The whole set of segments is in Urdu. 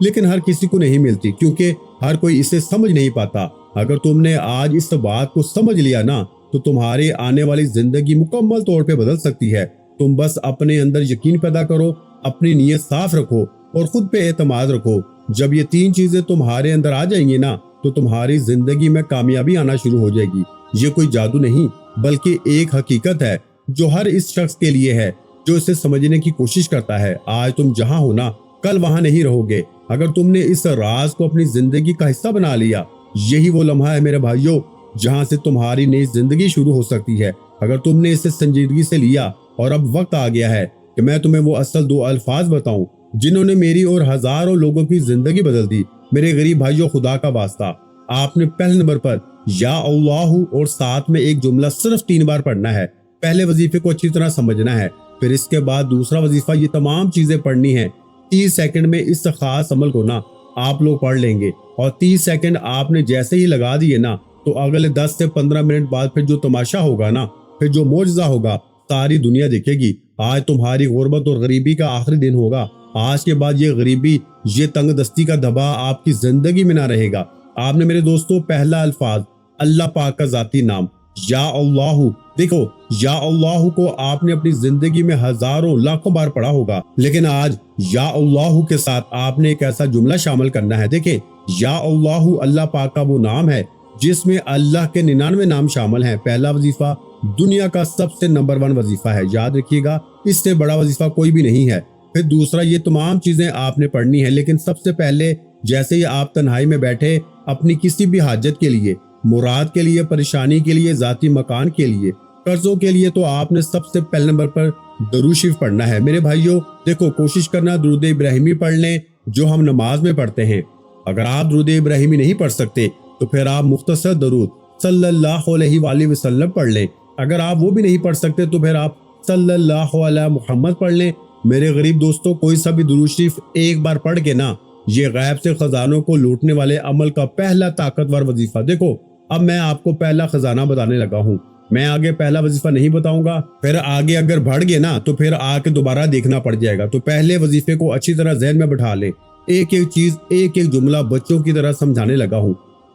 لیکن ہر کسی کو نہیں ملتی کیونکہ ہر کوئی اسے سمجھ نہیں پاتا۔ اگر تم نے آج اس بات کو سمجھ لیا نا تو تمہاری آنے والی زندگی مکمل طور پہ بدل سکتی ہے۔ تم بس اپنے اندر یقین پیدا کرو، اپنی نیت صاف رکھو اور خود پہ اعتماد رکھو۔ جب یہ تین چیزیں تمہارے اندر آ جائیں گی نا تو تمہاری زندگی میں کامیابی آنا شروع ہو جائے گی۔ یہ کوئی جادو نہیں بلکہ ایک حقیقت ہے جو ہر اس شخص کے لیے ہے جو اسے سمجھنے کی کوشش کرتا ہے۔ آج تم جہاں ہو نا کل وہاں نہیں رہو گے۔ اگر تم نے اس راز کو اپنی زندگی کا حصہ بنا لیا، یہی وہ لمحہ ہے میرے بھائیوں جہاں سے تمہاری نئی زندگی شروع ہو سکتی ہے۔ اگر تم نے اسے سنجیدگی سے لیا اور اب وقت آ گیا ہے کہ میں تمہیں وہ اصل دو الفاظ بتاؤں جنہوں نے میری اور ہزاروں لوگوں کی زندگی بدل دی، میرے غریب بھائیوں خدا کا واسطہ آپ نے پہلے نمبر پر یا اللہ اور ساتھ میں ایک جملہ صرف 3 بار پڑھنا ہے۔ پہلے وظیفے کو اچھی طرح سمجھنا ہے، پھر اس کے بعد دوسرا وظیفہ یہ تمام چیزیں پڑھنی ہے۔ 30 سیکنڈ میں اس خاص عمل کو نا آپ لوگ پڑھ لیں گے اور 30 سیکنڈ آپ نے جیسے ہی لگا دیے نا تو اگلے 10 سے 15 منٹ بعد پھر جو تماشا ہوگا نا، پھر جو معجزہ ہوگا ساری دنیا دیکھے گی۔ آج تمہاری غربت اور غریبی کا آخری دن ہوگا۔ آج کے بعد یہ غریبی، یہ تنگ دستی کا دبا آپ کی زندگی میں نہ رہے گا۔ آپ نے میرے دوستو پہلا الفاظ اللہ پاک کا ذاتی نام یا اللہ، دیکھو یا اللہ کو آپ نے اپنی زندگی میں ہزاروں لاکھوں بار پڑھا ہوگا، لیکن آج یا اللہ کے ساتھ آپ نے ایک ایسا جملہ شامل کرنا ہے۔ دیکھیں یا اللہ اللہ پاک کا وہ نام ہے جس میں اللہ کے 99 نام شامل ہیں۔ پہلا وظیفہ دنیا کا سب سے نمبر 1 وظیفہ ہے، یاد رکھیے گا، اس سے بڑا وظیفہ کوئی بھی نہیں ہے۔ پھر دوسرا، یہ تمام چیزیں آپ نے پڑھنی ہے، لیکن سب سے پہلے جیسے ہی آپ تنہائی میں بیٹھے اپنی کسی بھی حاجت کے لیے، مراد کے لیے، پریشانی کے لیے، ذاتی مکان کے لیے، قرضوں کے لیے، تو آپ نے سب سے پہلے نمبر پر درود شریف پڑھنا ہے۔ میرے بھائیوں دیکھو، کوشش کرنا درود ابراہیمی پڑھ لیں جو ہم نماز میں پڑھتے ہیں۔ اگر آپ درود ابراہیمی نہیں پڑھ سکتے تو پھر آپ مختصر درود صلی اللہ علیہ وآلہ وسلم پڑھ لیں۔ اگر آپ وہ بھی نہیں پڑھ سکتے تو پھر آپ صلی اللہ علیہ محمد پڑھ لیں۔ میرے غریب دوستوں، کوئی سا بھی درود شریف ایک بار پڑھ کے نا، یہ غیب سے خزانوں کو لوٹنے والے عمل کا پہلا طاقتور وظیفہ۔ دیکھو اب میں آپ کو پہلا خزانہ بتانے لگا ہوں، میں آگے پہلا وظیفہ نہیں بتاؤں گا، پھر آگے اگر بڑھ گئے نا تو پھر آ کے دوبارہ دیکھنا پڑ جائے گا۔ تو پہلے وظیفے کو اچھی طرح ذہن میں بٹھا لیں، ایک ایک چیز، ایک ایک جملہ بچوں کی طرح سمجھانے لگا ہوں۔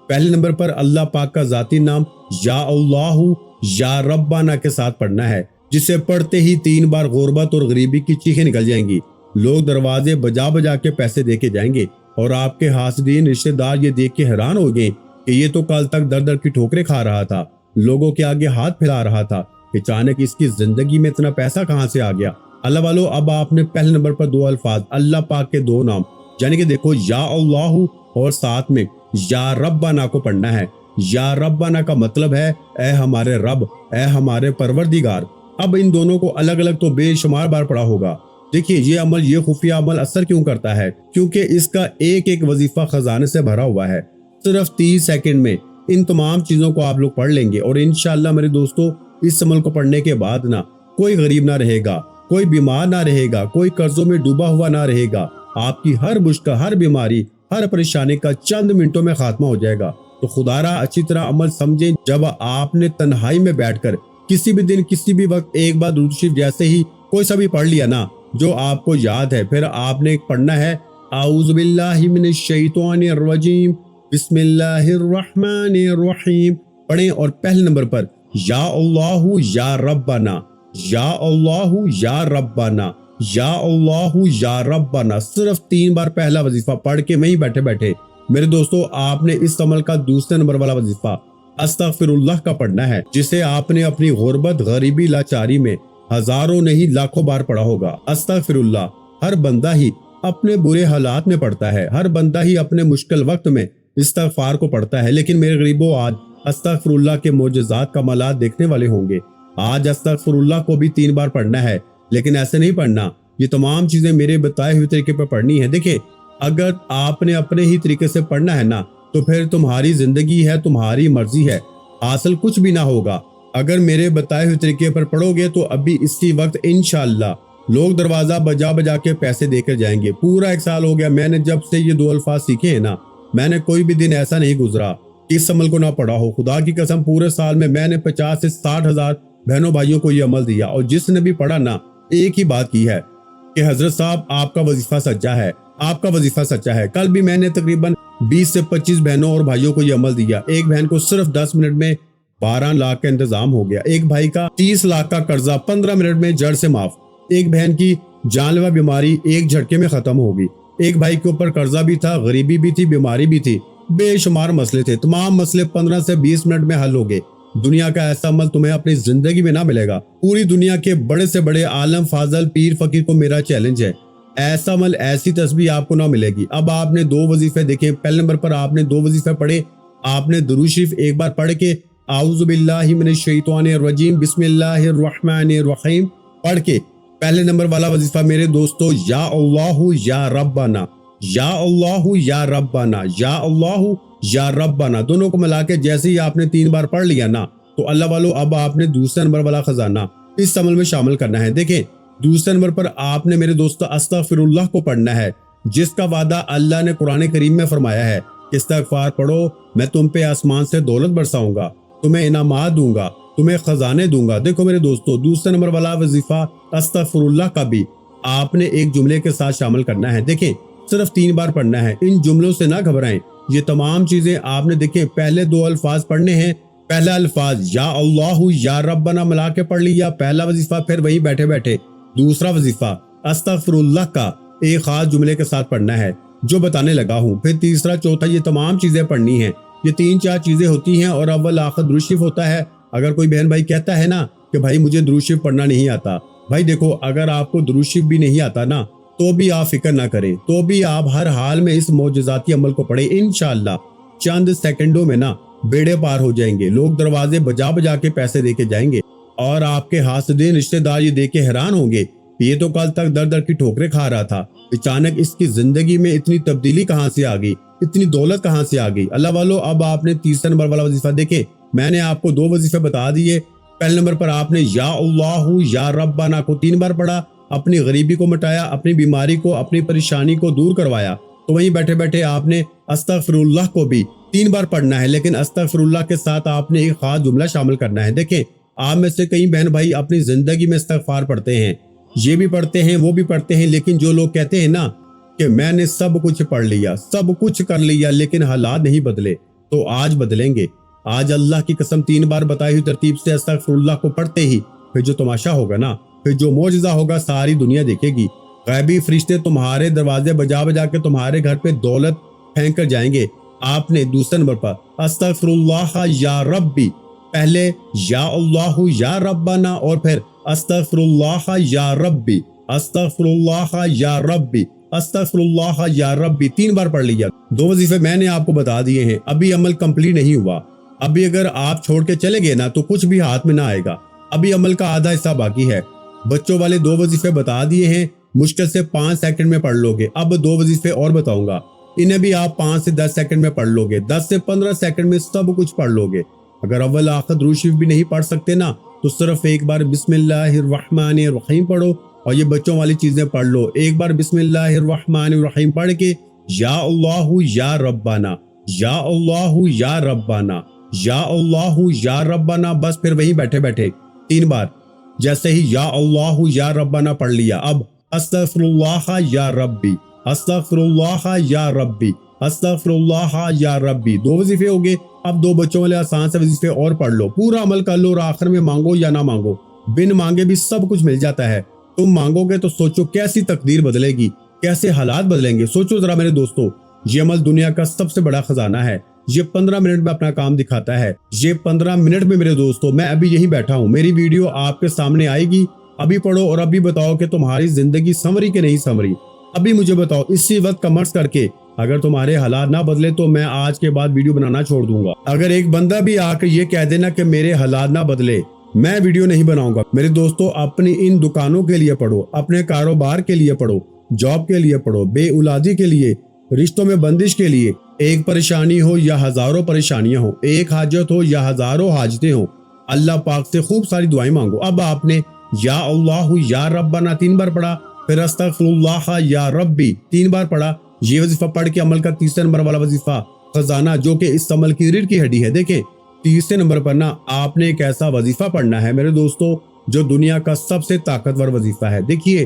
پہلے نمبر پر اللہ پاک کا ذاتی نام یا اللہ یا ربنا کے ساتھ پڑھنا ہے، جسے پڑھتے ہی 3 بار غربت اور غریبی کی چیخیں نکل جائیں گی۔ لوگ دروازے بجا بجا کے پیسے دے کے جائیں گے اور آپ کے حاسدین رشتہ دار یہ دیکھ کے حیران ہو گئے کہ یہ تو کل تک در در کی ٹھوکریں کھا رہا تھا، لوگوں کے آگے ہاتھ پھیلا رہا تھا، اچانک اس کی زندگی میں اتنا پیسہ کہاں سے آ گیا۔ اللہ والو، اب آپ نے پہلے نمبر پر 2 الفاظ اللہ پاک کے 2 نام، یعنی کہ دیکھو یا اللہ اور ساتھ میں یا ربنا کو پڑھنا ہے۔ یا ربنا کا مطلب ہے اے ہمارے رب، اے ہمارے پروردگار۔ اب ان دونوں کو الگ الگ تو بے شمار بار پڑھا ہوگا۔ دیکھیے یہ عمل، یہ خفیہ عمل اثر کیوں کرتا ہے؟ کیونکہ اس کا ایک ایک وظیفہ خزانے سے بھرا ہوا ہے۔ صرف 30 سیکنڈ میں ان تمام چیزوں کو آپ لوگ پڑھ لیں گے اور انشاءاللہ میرے دوستو اس عمل کو پڑھنے کے بعد نا کوئی غریب نہ رہے گا، کوئی بیمار نہ رہے گا، کوئی قرضوں میں ڈوبا ہوا نہ رہے گا۔ آپ کی ہر مشکل، ہر بیماری، ہر پریشانی کا چند منٹوں میں خاتمہ ہو جائے گا۔ تو خدا را اچھی طرح عمل سمجھیں، جب آپ نے تنہائی میں بیٹھ کر کسی بھی دن، کسی بھی وقت ایک بار درود شریف جیسے ہی کوئی سا بھی پڑھ لیا نا جو آپ کو یاد ہے، پھر آپ نے پڑھنا ہے اعوذ باللہ من الشیطان الرجیم بسم اللہ الرحمن الرحیم پڑھیں اور پہلے نمبر پر یا اللہ یا ربنا، یا اللہ یا ربنا، یا اللہ یا ربنا، صرف 3 بار پہلا وظیفہ پڑھ کے وہیں بیٹھے بیٹھے میرے دوستو آپ نے اس عمل کا دوسرے نمبر والا وظیفہ استغفر اللہ کا پڑھنا ہے، جسے آپ نے اپنی غربت، غریبی، لاچاری میں ہزاروں نہیں لاکھوں بار پڑھا ہوگا۔ استغفر اللہ ہر بندہ ہی اپنے برے حالات میں پڑھتا ہے، ہر بندہ ہی اپنے مشکل وقت میں استغفار کو پڑھتا ہے، لیکن میرے غریبوں آج استغفر اللہ کے معجزات کمالات دیکھنے والے ہوں گے۔ آج استغفر اللہ کو بھی 3 بار پڑھنا ہے، لیکن ایسے نہیں پڑھنا، یہ تمام چیزیں میرے بتائے ہوئے طریقے پر پڑھنی ہے۔ دیکھیں اگر آپ نے اپنے ہی طریقے سے پڑھنا ہے نا تو پھر تمہاری زندگی ہے، تمہاری مرضی ہے، حاصل کچھ بھی نہ ہوگا۔ اگر میرے بتائے ہوئے طریقے پر پڑھو گے تو ابھی اسی وقت انشاءاللہ لوگ دروازہ بجا بجا کے پیسے دے کر جائیں گے۔ پورا 1 سال ہو گیا میں نے جب سے یہ 2 الفاظ سیکھے ہیں نا، میں نے کوئی بھی دن ایسا نہیں گزرا کہ اس عمل کو نہ پڑھا ہو۔ خدا کی قسم پورے سال میں نے 50 سے 60 ہزار بہنوں بھائیوں کو یہ عمل دیا، اور جس نے بھی پڑھا نا ایک ہی بات کی ہے کہ حضرت صاحب آپ کا وظیفہ سچا ہے، آپ کا وظیفہ سچا ہے۔ کل بھی میں نے تقریباً 20 سے 25 بہنوں اور بھائیوں کو یہ عمل دیا۔ ایک بہن کو صرف 10 منٹ میں 12 لاکھ کا انتظام ہو گیا۔ ایک بھائی کا 30 لاکھ کا قرضہ 15 منٹ میں جڑ سے معاف۔ ایک بہن کی جان لیوا بیماری ایک جھٹکے میں ختم ہوگی۔ ایک بھائی کے اوپر قرضہ بھی تھا، غریبی بھی تھی، بیماری بھی تھی، بے شمار مسئلے تھے، تمام مسئلے 15 سے 20 منٹ میں حل ہو گئے۔ دنیا کا ایسا عمل تمہیں اپنی زندگی میں نہ ملے گا۔ پوری دنیا کے بڑے سے بڑے عالم فاضل پیر فقیر کو میرا چیلنج ہے، ایسا عمل ایسی تسبیح آپ کو نہ ملے گی۔ اب آپ نے 2 وظیفے دیکھیں۔ پہلے نمبر پر آپ نے 2 وظیفے پڑھے۔ آپ نے درود شریف ایک بار پڑھ کے اعوذ باللہ من الشیطان الرجیم بسم اللہ الرحمن الرحیم پڑھ کے پہلے نمبر والا وظیفہ میرے دوستو، یا اللہ یا ربنا، یا اللہ یا ربنا، یا اللہ یا ربنا، دونوں کو ملا کے جیسے ہی آپ نے 3 بار پڑھ لیا نا تو اللہ والو اب آپ نے دوسرے نمبر والا خزانہ اس عمل میں شامل کرنا ہے۔ دیکھیں دوسرے نمبر پر آپ نے میرے دوستو استغفر اللہ کو پڑھنا ہے، جس کا وعدہ اللہ نے قرآن کریم میں فرمایا ہے کہ استغفار پڑھو میں تم پہ آسمان سے دولت برساؤں گا، تمہیں انعامات دوں گا، تمہیں خزانے دوں گا۔ دیکھو میرے دوستو دوسرے نمبر والا وظیفہ استغفر اللہ کا بھی آپ نے ایک جملے کے ساتھ شامل کرنا ہے۔ دیکھیں صرف 3 بار پڑھنا ہے، ان جملوں سے نہ گھبرائیں۔ یہ تمام چیزیں آپ نے دیکھیں پہلے 2 الفاظ پڑھنے ہیں۔ پہلا الفاظ یا اللہ یا ربنا ملا کے پڑھ لیا، پہلا وظیفہ، پھر وہیں بیٹھے بیٹھے دوسرا وظیفہ استغفر اللہ کا ایک خاص جملے کے ساتھ پڑھنا ہے جو بتانے لگا ہوں، پھر تیسرا چوتھا یہ تمام چیزیں پڑھنی ہیں۔ یہ 3-4 چیزیں ہوتی ہیں اور اول آخر درود شریف ہوتا ہے۔ اگر کوئی بہن بھائی کہتا ہے نا کہ بھائی مجھے درود شریف پڑھنا نہیں آتا، بھائی دیکھو اگر آپ کو درود شریف بھی نہیں آتا نا تو بھی آپ فکر نہ کریں، تو بھی آپ ہر حال میں اس معجزاتی عمل کو پڑھیں، انشاءاللہ چند سیکنڈوں میں نا بیڑے پار ہو جائیں گے۔ لوگ دروازے بجا بجا کے پیسے دے کے جائیں گے اور آپ کے حاسدین رشتہ دار یہ دیکھ کے حیران ہوں گے، یہ تو کل تک در در کی ٹھوکریں کھا رہا تھا، اچانک اس کی زندگی میں اتنی تبدیلی کہاں سے آ گئی، اتنی دولت کہاں سے آ گئی۔ اللہ والو اب آپ نے تیسرے نمبر والا وظیفہ دیکھے، میں نے آپ کو 2 وظیفے بتا دیے۔ پہلے نمبر پر آپ نے یا اللہ یا ربنا کو 3 بار پڑھا، اپنی غریبی کو مٹایا، اپنی بیماری کو، اپنی پریشانی کو دور کروایا۔ تو وہیں بیٹھے بیٹھے آپ نے استغفر اللہ کو بھی 3 بار پڑھنا ہے، لیکن استغفر اللہ کے ساتھ آپ نے ایک خاص جملہ شامل کرنا ہے۔ دیکھیں آپ میں سے کئی بہن بھائی اپنی زندگی میں استغفار پڑھتے ہیں، یہ بھی پڑھتے ہیں وہ بھی پڑھتے ہیں، لیکن جو لوگ کہتے ہیں نا کہ میں نے سب کچھ پڑھ لیا، سب کچھ کر لیا لیکن حالات نہیں بدلے، تو آج بدلیں گے۔ آج اللہ کی قسم 3 بار بتائی ہوئی ترتیب سے استغفر اللہ کو پڑھتے ہی پھر جو تماشا ہوگا نا، پھر جو معجزہ ہوگا ساری دنیا دیکھے گی۔ غیبی فرشتے تمہارے دروازے بجا بجا کے تمہارے گھر پہ دولت پھینک کر جائیں گے۔ آپ نے دوسرے نمبر پر استغفر اللہ یا ربی، پہلے یا اللہ یا ربنا اور پھر استغفر اللہ یا ربی، استغفر اللہ یا ربی، استغفر اللہ یا ربی 3 بار پڑھ لیا۔ 2 وظیفے میں نے آپ کو بتا دیے ہیں، ابھی عمل کمپلیٹ نہیں ہوا، ابھی اگر آپ چھوڑ کے چلے گئے نا تو کچھ بھی ہاتھ میں نہ آئے گا، ابھی عمل کا آدھا حصہ باقی ہے۔ بچوں والے 2 وظیفے بتا دیے ہیں، مشکل سے 5 سیکنڈ میں پڑھ لو گے۔ اب 2 وظیفے اور بتاؤں گا، انہیں بھی آپ 5 سے 10 سیکنڈ میں پڑھ لو گے، 10 سے 15 سیکنڈ میں سب کچھ پڑھ لو گے۔ اگر اول آخر درود شریف بھی نہیں پڑھ سکتے نا تو صرف ایک بار بسم اللہ الرحمن الرحیم پڑھو اور یہ بچوں والی چیزیں پڑھ لو۔ ایک بار بسم اللہ الرحمن الرحیم پڑھ کے یا اللہ یا ربنا، یا اللہ یا ربنا، یا اللہ یا ربنا، بس پھر وہیں بیٹھے بیٹھے 3 بار جیسے ہی یا اللہ یا ربنا پڑھ لیا، اب استغفر اللہ یا ربی، استغفر اللہ یا ربی، استغفر اللہ یا ربی 2 وظیفے ہو گئے۔ اب 2 بچوں والے آسان سے وظیفے اور پڑھ لو، پورا عمل کر لو اور آخر میں مانگو یا نہ مانگو، بن مانگے بھی سب کچھ مل جاتا ہے۔ تم مانگو گے تو سوچو کیسی تقدیر بدلے گی، کیسے حالات بدلیں گے۔ سوچو ذرا میرے دوستو، یہ عمل دنیا کا سب سے بڑا خزانہ ہے، یہ 15 منٹ میں اپنا کام دکھاتا ہے۔ یہ 15 منٹ میں میرے دوستو میں ابھی یہی بیٹھا ہوں، میری ویڈیو آپ کے سامنے آئے گی، ابھی پڑھو اور ابھی بتاؤ کہ تمہاری زندگی سنوری کہ نہیں سنوری۔ ابھی مجھے بتاؤ اسی وقت کمنٹس کر کے، اگر تمہارے حالات نہ بدلے تو میں آج کے بعد ویڈیو بنانا چھوڑ دوں گا۔ اگر ایک بندہ بھی آ کے یہ کہہ دینا کہ میرے حالات نہ بدلے، میں ویڈیو نہیں بناؤں گا۔ میرے دوستو اپنی ان دکانوں کے لیے پڑھو، اپنے کاروبار کے لیے پڑھو، جاب کے لیے پڑھو، بے اولادی کے لیے، رشتوں میں بندش کے لیے، ایک پریشانی ہو یا ہزاروں پریشانیاں ہوں، ایک حاجت ہو یا ہزاروں حاجتیں ہوں، اللہ پاک سے خوب ساری دعائیں مانگو۔ اب آپ نے یا اللہ یا ربنا 3 بار پڑھا، پھر استغفر اللہ یا ربی 3 بار پڑھا۔ یہ وظیفہ پڑھ کے عمل کا تیسرے نمبر والا وظیفہ خزانہ، جو کہ اس عمل کی ریڑھ کی ہڈی ہے۔ دیکھیں تیسرے نمبر پر نا آپ نے ایک ایسا وظیفہ پڑھنا ہے میرے دوستو جو دنیا کا سب سے طاقتور وظیفہ ہے۔ دیکھیے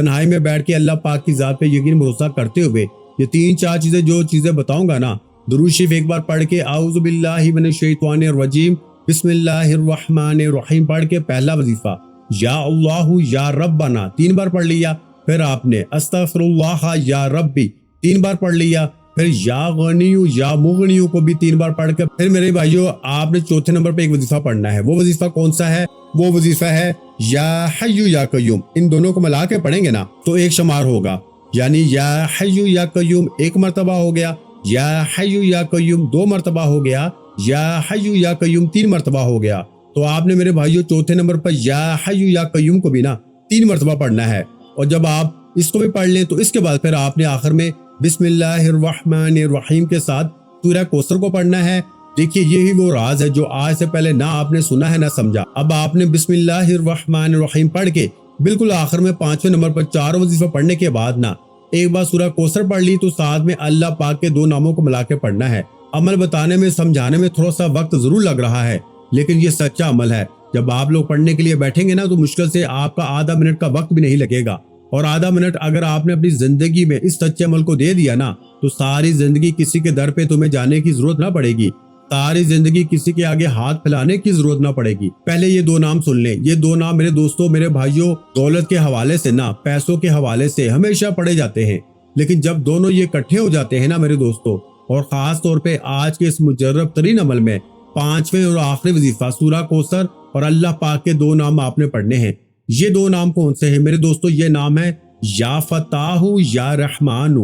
تنہائی میں بیٹھ کے اللہ پاک کی ذات پہ یقین بھروسہ کرتے ہوئے یہ 3-4 چیزیں بتاؤں گا نا، درود شریف ایک بار پڑھ کے اعوذ باللہ من الشیطان الرجیم بسم اللہ الرحمن الرحیم پڑھ کے پہلا وظیفہ یا اللہ یا ربنا 3 بار پڑھ لیا، پھر آپ نے استغفر اللہ یا ربی 3 بار پڑھ لیا، پھر یا غنیو یا مغنیو کو بھی 3 بار پڑھ کے پھر میرے بھائیو آپ نے چوتھے نمبر پہ ایک وظیفہ پڑھنا ہے۔ وہ وظیفہ کون سا ہے؟ وہ وظیفہ ہے یا حیو یا قیوم، ان دونوں کو ملا کے پڑھیں گے نا تو ایک شمار ہوگا، یعنی یا حیو یا قیوم 1 مرتبہ ہو گیا، یا حیو یا قیوم 2 مرتبہ ہو گیا، یا حیو یا قیوم 3 مرتبہ ہو گیا۔ تو آپ نے میرے بھائیو چوتھے نمبر پر یا حیو یا قیوم کو بھی نا 3 مرتبہ پڑھنا ہے، اور جب آپ اس کو بھی پڑھ لیں تو اس کے بعد پھر آپ نے آخر میں بسم اللہ الرحمن الرحیم کے ساتھ سورہ کوثر کو پڑھنا ہے۔ دیکھیے یہی وہ راز ہے جو آج سے پہلے نہ آپ نے سنا ہے نہ سمجھا۔ اب آپ نے بسم اللہ الرحمن الرحیم پڑھ کے بالکل آخر میں 5ویں نمبر پر 4 وظیفہ پڑھنے کے بعد نا ایک بار سورہ کوثر پڑھ لی تو ساتھ میں اللہ پاک کے 2 ناموں کو ملا کے پڑھنا ہے۔ عمل بتانے میں سمجھانے میں تھوڑا سا وقت ضرور لگ رہا ہے، لیکن یہ سچا عمل ہے۔ جب آپ لوگ پڑھنے کے لیے بیٹھیں گے نا تو مشکل سے آپ کا آدھا منٹ کا وقت بھی نہیں لگے گا، اور آدھا منٹ اگر آپ نے اپنی زندگی میں اس سچے عمل کو دے دیا نا تو ساری زندگی کسی کے در پہ تمہیں جانے کی ضرورت نہ پڑے گی، ساری زندگی کسی کے آگے ہاتھ پھیلانے کی ضرورت نہ پڑے گی۔ پہلے یہ 2 نام سن لیں، یہ 2 نام میرے دوستوں میرے بھائیوں دولت کے حوالے سے نہ پیسوں کے حوالے سے ہمیشہ پڑھے جاتے ہیں، لیکن جب دونوں یہ اکٹھے ہو جاتے ہیں نا میرے دوستوں، اور خاص طور پہ آج کے اس مجرب ترین عمل میں 5ویں اور آخری وظیفہ سورہ کوثر اور اللہ پاک کے 2 نام آپ نے پڑھنے ہیں۔ یہ 2 نام کون سے ہیں میرے دوستو؟ یہ نام ہے یا فتاح یا رحمان،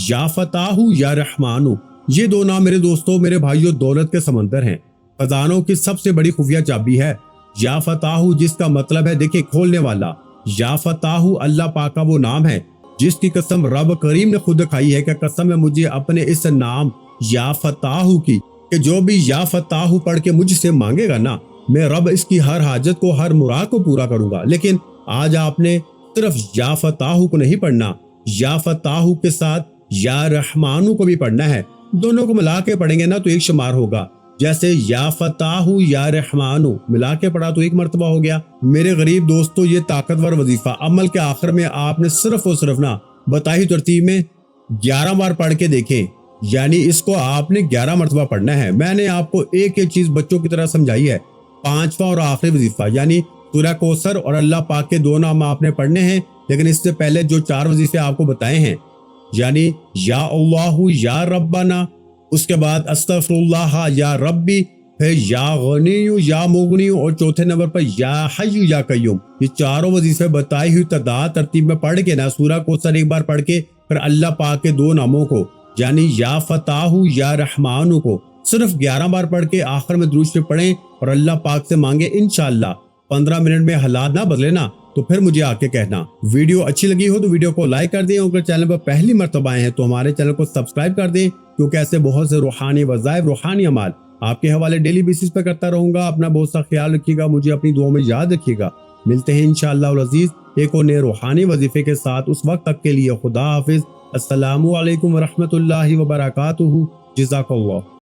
یا فتاح یا رحمان۔ یہ 2 نام میرے دوستو میرے بھائیوں دولت کے سمندر ہیں، خزانوں کی سب سے بڑی خفیہ چابی ہے۔ یا فتاح جس کا مطلب ہے دیکھیں کھولنے والا، یا فتاح اللہ پاک کا وہ نام ہے جس کی قسم رب کریم نے خود کھائی ہے کہ قسم ہے مجھے اپنے اس نام یا فتاح کی کہ جو بھی یا فتاح پڑھ کے مجھ سے مانگے گا نا میں رب اس کی ہر حاجت کو ہر مراد کو پورا کروں گا۔ لیکن آج آپ نے صرف یا فتاح کو نہیں پڑھنا، یا فتاح کے ساتھ یا رحمانو کو بھی پڑھنا ہے، دونوں کو ملا کے پڑھیں گے نا تو ایک شمار ہوگا۔ جیسے یا فتاح یا رحمانو ملا کے پڑھا تو 1 مرتبہ ہو گیا۔ میرے غریب دوستو یہ طاقتور وظیفہ عمل کے آخر میں آپ نے صرف اور صرف نا بتائی ترتیب میں 11 بار پڑھ کے دیکھیں، یعنی اس کو آپ نے 11 مرتبہ پڑھنا ہے۔ میں نے آپ کو ایک ایک چیز بچوں کی طرح سمجھائی ہے۔ 5واں اور آخری وظیفہ یعنی سورہ کوثر اور اللہ پاک کے 2 نام آپ نے پڑھنے ہیں، لیکن اس سے پہلے جو 4 وظیفے آپ کو بتائے ہیں یعنی یا اللہ یا ربنا، اس کے بعد استغفر اللہ یا ربی، پھر یا غنیو یا مغنیو، اور چوتھے نمبر پر یا حیو یا قیوم۔ یہ 4 وظیفے بتائی ہوئی تعداد ترتیب میں پڑھ کے نا سورہ کوثر ایک بار پڑھ کے پھر اللہ پاک کے 2 ناموں کو یعنی یا فتاح یا رحمان کو صرف 11 بار پڑھ کے آخر میں درود شریف پڑھیں اور اللہ پاک سے مانگے انشاءاللہ 15 منٹ میں حالات نہ بدلے نا تو پھر مجھے آ کے کہنا۔ ویڈیو اچھی لگی ہو تو ویڈیو کو لائک کر دیں، اور اگر چینل پر پہلی مرتبہ آئے ہیں تو ہمارے چینل کو سبسکرائب کر دیں، کیونکہ ایسے بہت سے روحانی وظائف روحانی اعمال آپ کے حوالے ڈیلی بیسس پہ کرتا رہوں گا۔ اپنا بہت سا خیال رکھیے گا، مجھے اپنی دعاؤں میں یاد رکھیے گا۔ ملتے ہیں انشاءاللہ العزیز ایک اور نئے روحانی وظیفے کے ساتھ، اس وقت تک کے لیے خدا حافظ۔ السلام علیکم ورحمۃ اللہ وبرکاتہ۔ جزاک اللہ۔